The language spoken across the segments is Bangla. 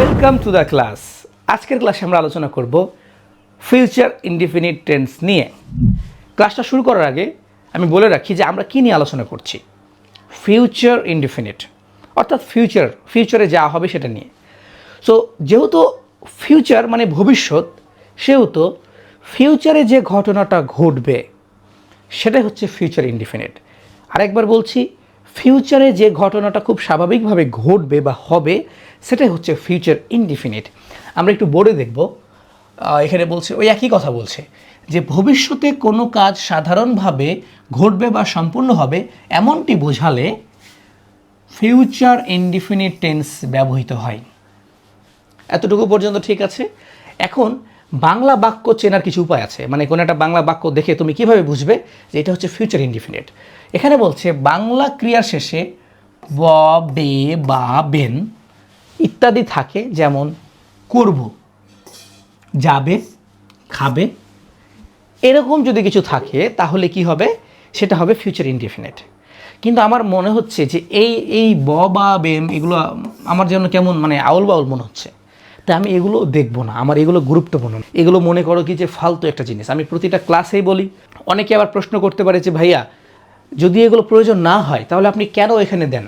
Welcome to the class. আজকের ক্লাসে আমরা আলোচনা করব ফিউচার ইনডিফিনিট টেন্স নিয়ে। ক্লাসটা শুরু করার আগে আমি বলে রাখি যে আমরা কী নিয়ে আলোচনা করছি। ফিউচার ইনডিফিনিট অর্থাৎ ফিউচারে যা হবে সেটা নিয়ে। সো যেহেতু ফিউচার মানে ভবিষ্যৎ, সেহেতু ফিউচারে যে ঘটনাটা ঘটবে সেটাই হচ্ছে ফিউচার ইনডিফিনিট। আরেকবার বলছি, ফিউচারে যে ঘটনাটা খুব স্বাভাবিকভাবে ঘটবে বা হবে সেটাই হচ্ছে ফিউচার ইনডিফিনিট। আমরা একটু বোর্ডে দেখব, এখানে বলছে ওই একই কথা বলছে যে ভবিষ্যতে কোনো কাজ সাধারণভাবে ঘটবে বা সম্পূর্ণ হবে এমনটি বোঝালে ফিউচার ইনডিফিনিট টেন্স ব্যবহৃত হয়। এতটুকু পর্যন্ত ঠিক আছে। এখন বাংলা বাক্য চেনার কিছু উপায় আছে। মানে কোনো একটা বাংলা বাক্য দেখে তুমি কিভাবে বুঝবে যে এটা হচ্ছে ফিউচার ইনডিফিনিট। এখানে বলছে বাংলা ক্রিয়ার শেষে ব, বে, বা, বেন ইত্যাদি থাকে, যেমন করব, যাবে, খাবে, এরকম যদি কিছু থাকে তাহলে কি হবে, সেটা হবে ফিউচার ইনডিফিনিট। কিন্তু আমার মনে হচ্ছে যে এই ব বা বেম এগুলো আমার যেন কেমন মানে আউল বাউল মনে হচ্ছে, তাই আমি এগুলো দেখবো না। আমার এগুলো গুরুত্বপূর্ণ, এগুলো মনে করো কি যে ফালতু একটা জিনিস। আমি প্রতিটা ক্লাসেই বলি। অনেকে আবার প্রশ্ন করতে পারে যে ভাইয়া যদি এগুলো প্রয়োজন না হয় তাহলে আপনি কেন এখানে দেন।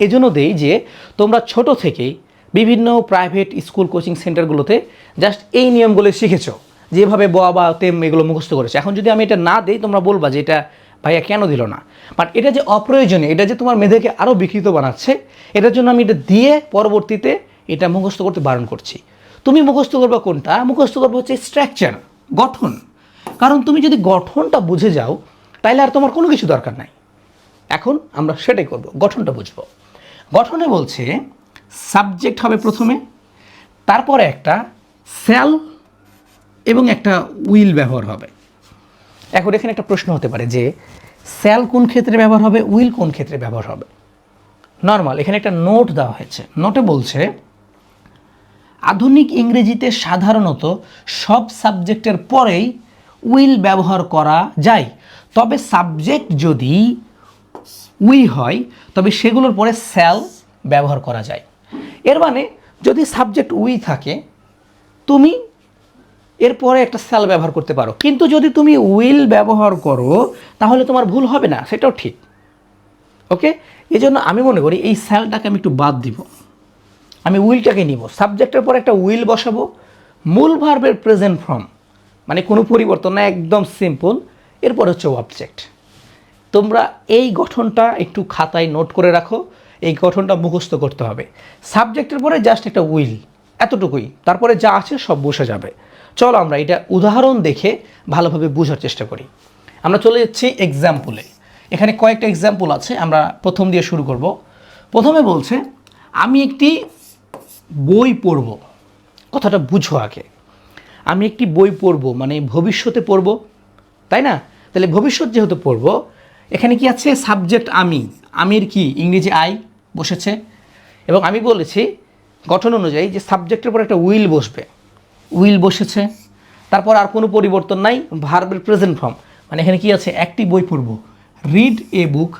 এজন্য দেই যে তোমরা ছোট থেকেই বিভিন্ন প্রাইভেট স্কুল কোচিং সেন্টারগুলোতে জাস্ট এই নিয়মগুলো শিখেছো, যেভাবে ব বা তেম এগুলো মুখস্থ করেছে। এখন যদি আমি এটা না দিই তোমরা বলবা যে এটা ভাইয়া কেন দিল না। বাট এটা যে অপ্রয়োজনীয়, এটা যে তোমার মেধাকে আরও বিকৃত বানাচ্ছে, এটার জন্য আমি এটা দিয়ে পরবর্তীতে এটা মুখস্থ করতে বারণ করছি। তুমি মুখস্থ করবে কোনটা? মুখস্থ করবে হচ্ছে স্ট্রাকচার, গঠন। কারণ তুমি যদি গঠনটা বুঝে যাও তাইলে আর তোমার কোনো কিছু দরকার নাই। এখন আমরা সেটাই করব, গঠনটা বুঝব। গঠনে বলছে সাবজেক্ট হবে প্রথমে, তারপরে একটা শ্যাল এবং একটা উইল ব্যবহার হবে। এখন এখানে একটা প্রশ্ন হতে পারে যে শ্যাল কোন ক্ষেত্রে ব্যবহার হবে, উইল কোন ক্ষেত্রে ব্যবহার হবে। নর্মাল এখানে একটা নোট দেওয়া হয়েছে। নোটে বলছে আধুনিক ইংরেজিতে সাধারণত সব সাবজেক্টের পরেই উইল ব্যবহার করা যায়, তবে সাবজেক্ট যদি উই হয় তবে সেগুলোর পরে শ্যাল ব্যবহার করা যায়। এর মানে যদি সাবজেক্ট উই থাকে তুমি এরপরে একটা শ্যাল ব্যবহার করতে পারো, কিন্তু যদি তুমি উইল ব্যবহার করো তাহলে তোমার ভুল হবে না, সেটাও ঠিক। ওকে, এই জন্য আমি মনে করি এই শ্যালটাকে আমি একটু বাদ দিব, আমি উইলটাকে নিব। সাবজেক্টের পর একটা উইল বসাবো, মূল ভার্বের প্রেজেন্ট ফর্ম, মানে কোনো পরিবর্তন না, একদম সিম্পল। এরপর হচ্ছে অবজেক্ট। তোমরা এই গঠনটা একটু খাতায় নোট করে রাখো, এই গঠনটা মুখস্থ করতে হবে। সাবজেক্টের পরে জাস্ট একটা উইল, এতটুকুই, তারপরে যা আছে সব বসে যাবে। চলো আমরা এটা উদাহরণ দেখে ভালোভাবে বোঝার চেষ্টা করি। আমরা চলে যাচ্ছি এক্সাম্পলে। এখানে কয়েকটা এক্সাম্পল আছে, আমরা প্রথম দিয়ে শুরু করব। প্রথমে বলছে আমি একটি বই পড়ব। কথাটা বুঝো আগে, আমি একটি বই পড়ব মানে ভবিষ্যতে পড়ব, তাই না? তাহলে ভবিষ্যৎ যেহেতু পড়ব, এখানে কি আছে? সাবজেক্ট আমি, আমির কি ইংরেজি আই বসেছে, এবং আমি বলেছি গঠন অনুযায়ী যে সাবজেক্টের পর একটা উইল বসবে, উইল বসেছে। তারপর আর কোনো পরিবর্তন নাই, ভার্বের প্রেজেন্ট ফর্ম। মানে এখানে কি আছে? একটি বই পড়ব, রিড এ বুক,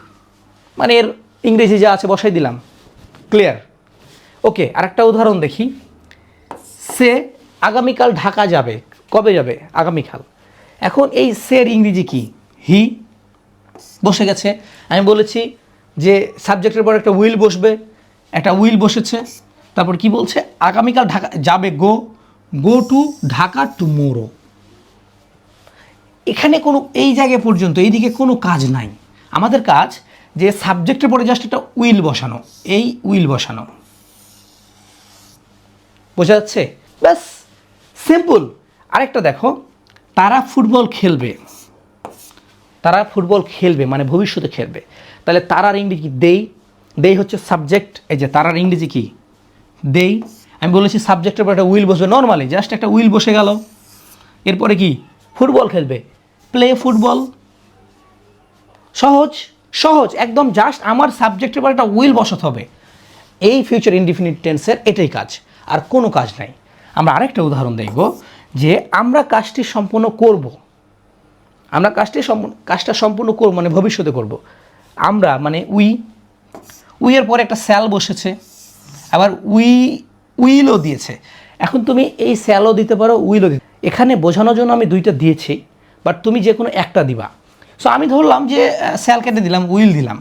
মানে এর ইংরেজি যা আছে বসাই দিলাম। ক্লিয়ার? ওকে, আরেকটা উদাহরণ দেখি। সে আগামীকাল ঢাকা যাবে। কবে যাবে? আগামীকাল। এখন এই সের ইংরেজি কি? হি বসে গেছে। আমি বলেছি যে সাবজেক্টের পর একটা উইল বসবে, একটা উইল বসেছে। তারপর কি বলছে? আগামীকাল ঢাকা যাবে, গো টু ঢাকা টুমোরো। এখানে কোনো এই জায়গা পর্যন্ত এইদিকে কোনো কাজ নাই। আমাদের কাজ যে সাবজেক্টের পরে জাস্ট একটা উইল বসানো, এই উইল বসানো। বোঝা যাচ্ছে? ব্যাস, সিম্পল। আরেকটা দেখো, তারা ফুটবল খেলবে। তারা ফুটবল খেলবে মানে ভবিষ্যতে খেলবে। তাহলে তারার ইংরেজি কি? দেই হচ্ছে সাবজেক্ট। এই যে তারার ইংরেজি কি? দেই। আমি বলেছি সাবজেক্টের পর একটা উইল বসবে, নর্মালি জাস্ট একটা উইল বসে গেল। এরপরে কি? ফুটবল খেলবে, প্লে ফুটবল। সহজ সহজ একদম, জাস্ট আমার সাবজেক্টের পর একটা উইল বসাতে হবে। এই ফিউচার ইনডিফিনিট টেন্সের এটাই কাজ, আর কোনো কাজ নাই। আমরা আরেকটা উদাহরণ দেখব যে আমরা কাজটি সম্পূর্ণ করব। আমরা কাজটা সম্পূর্ণ করব মানে ভবিষ্যতে করব। আমরা মানে উই এর পরে একটা শ্যাল বসেছে, আবার উই উইলও দিয়েছে। এখন তুমি এই স্যালও দিতে পারো, উইলও দিতে, এখানে বোঝানোর জন্য আমি দুইটা দিয়েছি, বাট তুমি যে কোনো একটা দিবা। সো আমি ধরলাম যে স্যাল কেটে দিলাম, উইল দিলাম,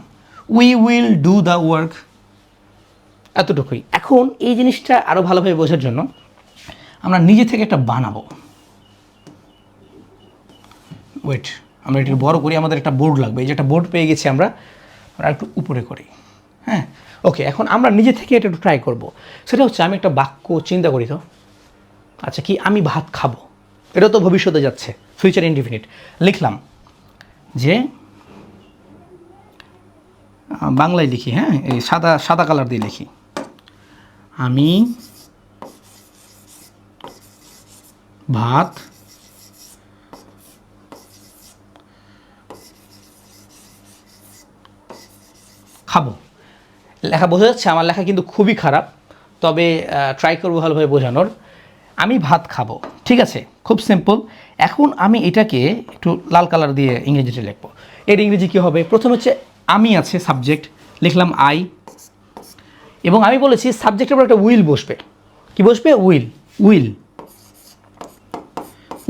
we will do the work, এতটুকুই। এখন এই জিনিসটা আরও ভালোভাবে বোঝার জন্য আমরা নিজে থেকে একটা বানাবো। ওয়েট, আমরা একটু বড় করি, আমাদের একটা বোর্ড লাগবে। এই যে একটা বোর্ড পেয়ে গেছি আমরা একটু উপরে করি। হ্যাঁ, ওকে, এখন আমরা নিজে থেকে এটা একটু ট্রাই করবো। সেটা হচ্ছে আমি একটা বাক্য চিন্তা করি তো, আচ্ছা কি, আমি ভাত খাবো, এটা তো ভবিষ্যতে যাচ্ছে, ফিউচার ইনডিফিনিট। লিখলাম যে, বাংলায় লিখি, হ্যাঁ, এই সাদা সাদা কালার দিয়ে লিখি, আমি ভাত খাবো। লেখা বোঝা যাচ্ছে, আমার লেখা কিন্তু খুবই খারাপ, তবে ট্রাই করবো ভালোভাবে বোঝানোর। আমি ভাত খাবো, ঠিক আছে, খুব সিম্পল। এখন আমি এটাকে একটু লাল কালার দিয়ে ইংরেজিতে লিখবো। এর ইংরেজি কী হবে? প্রথম হচ্ছে আমি আছে সাবজেক্ট, লিখলাম আই, এবং আমি বলেছি সাবজেক্টের উপর একটা উইল বসবে। কি বসবে? উইল। Will,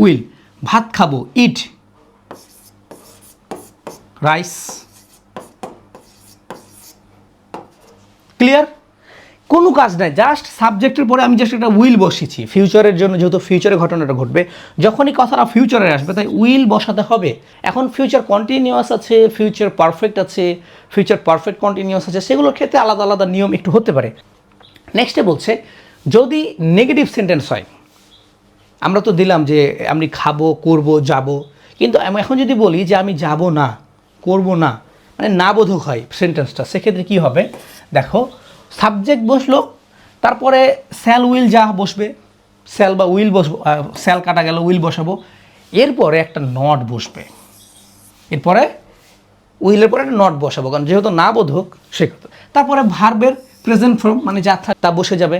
will. ভাত খাবো, ইট রাইস। ক্লিয়ার? কোনো কাজ নাই, জাস্ট সাবজেক্টের পরে আমি জাস্ট একটা উইল বসিয়েছি ফিউচারের জন্য, যেহেতু ফিউচারে ঘটনাটা ঘটবে, যখনই কথাটা ফিউচারে আসবে তাই উইল বসাতে হবে। এখন ফিউচার কন্টিনিউয়াস আছে, ফিউচার পারফেক্ট আছে, ফিউচার পারফেক্ট কন্টিনিউয়াস আছে, সেগুলোর ক্ষেত্রে আলাদা আলাদা নিয়ম একটু হতে পারে। নেক্সটে বলছে যদি নেগেটিভ সেন্টেন্স হয়, আমরা তো দিলাম যে আমি খাবো, করব, যাব, কিন্তু আমি এখন যদি বলি যে আমি যাব না, করব না, মানে না বোধক হয় সেন্টেন্সটা, সেক্ষেত্রে কী হবে? দেখো, সাবজেক্ট বসলো, তারপরে স্যাল উইল যা বসবে, স্যাল বা উইল বসবো, স্যাল কাটা গেল, উইল বসাবো, এরপরে একটা নট বসবে, এরপরে উইলের পরে একটা নট বসাবো, কারণ যেহেতু না বোধক সেক্ষেত্রে। তারপরে ভার্বের প্রেজেন্ট ফর্ম মানে যা থাকে তা বসে যাবে।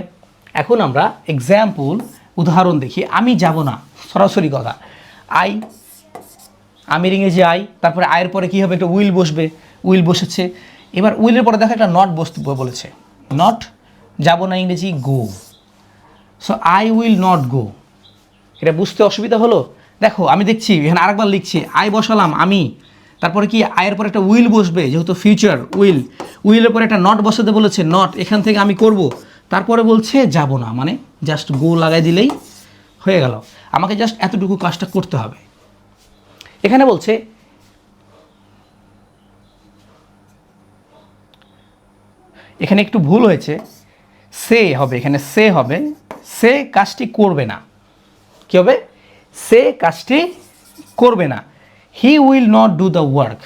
এখন আমরা এক্সাম্পল, উদাহরণ দেখি। আমি যাব না, সরাসরি কথা, আই, আমির ইংরেজি আই, তারপরে আয়ের পরে কী হবে? একটা উইল বসবে, উইল বসেছে। এবার উইলের পরে দেখো একটা নট বসতে বলেছে, নট, যাব না ইংরেজি go. So I will not go. এটা বুঝতে অসুবিধা হলো? দেখো আমি দেখছি এখানে আরেকবার লিখছি, আই বসালাম আমি, তারপরে কি আয়ের পরে একটা উইল বসবে, যেহেতু ফিউচার উইল, উইলের পরে একটা নট বসাতে বলেছে, নট, এখান থেকে আমি করব, তারপরে বলছে যাব না, মানে জাস্ট গো লাগাই দিলেই হয়ে গেল। আমাকে জাস্ট এতটুকু কাজটা করতে হবে। এখানে বলছে এখানে একটু ভুল হয়েছে, সে হবে, এখানে সে হবে, সে কাজটি করবে না। কী হবে? সে কাজটি করবে না, he will not do the work.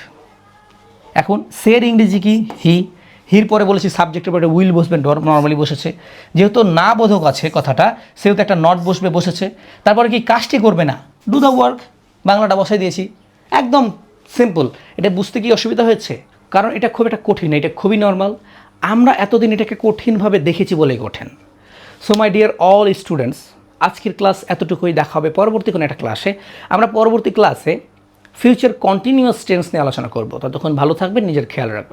এখন সের ইংরেজি কি? হি। হির পরে বলেছি সাবজেক্টের পরে উইল বসবে, নর্মালি বসেছে, যেহেতু না বোধক আছে কথাটা, সেহেতু একটা নট বসবে, বসেছে। তারপরে কি? কাজটি করবে না, ডু দ্য ওয়ার্ক, বাংলাটা বসাই দিয়েছি, একদম সিম্পল। এটা বুঝতে কি অসুবিধা হয়েছে? কারণ এটা খুব একটা কঠিন, এটা খুবই নর্মাল, আমরা এতদিন এটাকে কঠিনভাবে দেখেছি বলেই কঠিন। So my dear all students, আজকের ক্লাস এতটুকুই। দেখা হবে পরবর্তী কোনো একটা ক্লাসে। আমরা পরবর্তী ক্লাসে ফিউচার কন্টিনিউয়াস টেন্স নিয়ে আলোচনা করব। ততক্ষণ ভালো থাকবেন, নিজের খেয়াল রাখবেন।